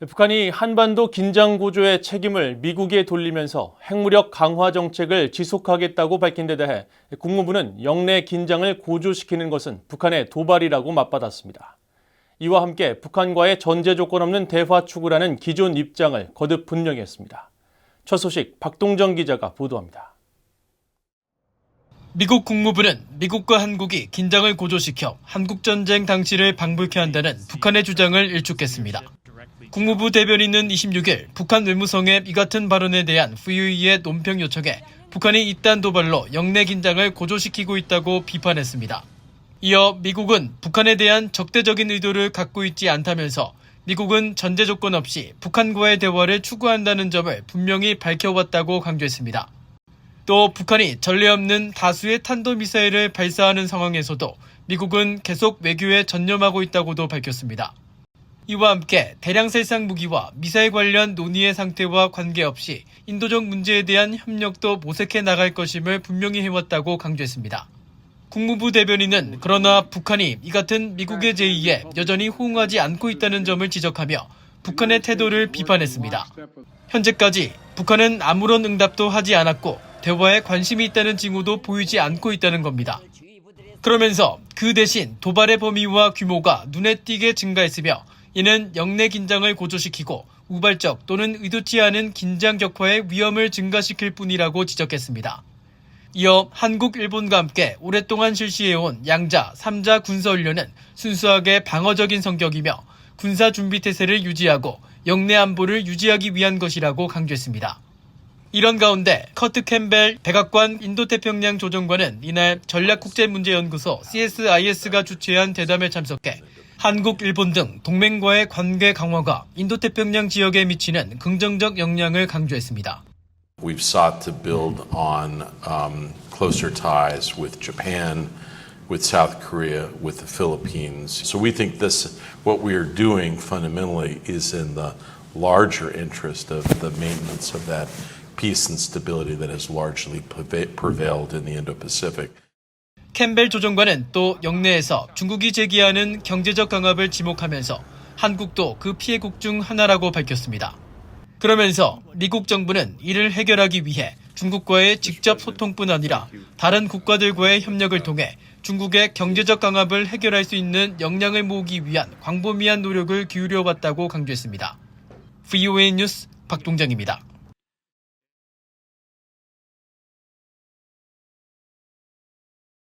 북한이 한반도 긴장 고조의 책임을 미국에 돌리면서 핵무력 강화 정책을 지속하겠다고 밝힌 데 대해 국무부는 영내 긴장을 고조시키는 것은 북한의 도발이라고 맞받았습니다. 이와 함께 북한과의 전제 조건 없는 대화 추구라는 기존 입장을 거듭 분명히 했습니다. 첫 소식 박동정 기자가 보도합니다. 미국 국무부는 미국과 한국이 긴장을 고조시켜 한국전쟁 당시를 방불케 한다는 북한의 주장을 일축했습니다. 국무부 대변인은 26일 북한 외무성의 이 같은 발언에 대한 VOA의 논평 요청에 북한이 이딴 도발로 영내 긴장을 고조시키고 있다고 비판했습니다. 이어 미국은 북한에 대한 적대적인 의도를 갖고 있지 않다면서 미국은 전제 조건 없이 북한과의 대화를 추구한다는 점을 분명히 밝혀왔다고 강조했습니다. 또 북한이 전례 없는 다수의 탄도미사일을 발사하는 상황에서도 미국은 계속 외교에 전념하고 있다고도 밝혔습니다. 이와 함께 대량 살상 무기와 미사일 관련 논의의 상태와 관계없이 인도적 문제에 대한 협력도 모색해 나갈 것임을 분명히 해왔다고 강조했습니다. 국무부 대변인은 그러나 북한이 이 같은 미국의 제의에 여전히 호응하지 않고 있다는 점을 지적하며 북한의 태도를 비판했습니다. 현재까지 북한은 아무런 응답도 하지 않았고 대화에 관심이 있다는 징후도 보이지 않고 있다는 겁니다. 그러면서 그 대신 도발의 범위와 규모가 눈에 띄게 증가했으며 이는 영내 긴장을 고조시키고 우발적 또는 의도치 않은 긴장 격화의 위험을 증가시킬 뿐이라고 지적했습니다. 이어 한국, 일본과 함께 오랫동안 실시해온 양자, 3자 군사훈련은 순수하게 방어적인 성격이며 군사준비태세를 유지하고 영내 안보를 유지하기 위한 것이라고 강조했습니다. 이런 가운데 커트 캠벨 백악관 인도태평양 조정관은 이날 전략국제문제연구소 CSIS가 주최한 대담에 참석해 한국, 일본 등 동맹과의 관계 강화가 인도태평양 지역에 미치는 긍정적 영향을 강조했습니다. We've sought to build on closer ties with Japan, with South Korea, with the Philippines. So we think what we are doing fundamentally is in the larger interest of the maintenance of that peace and stability that has largely prevailed in the Indo-Pacific. 캠벨 조정관은 또 영내에서 중국이 제기하는 경제적 강압을 지목하면서 한국도 그 피해국 중 하나라고 밝혔습니다. 그러면서 미국 정부는 이를 해결하기 위해 중국과의 직접 소통뿐 아니라 다른 국가들과의 협력을 통해 중국의 경제적 강압을 해결할 수 있는 역량을 모으기 위한 광범위한 노력을 기울여왔다고 강조했습니다. VOA 뉴스 박동정입니다.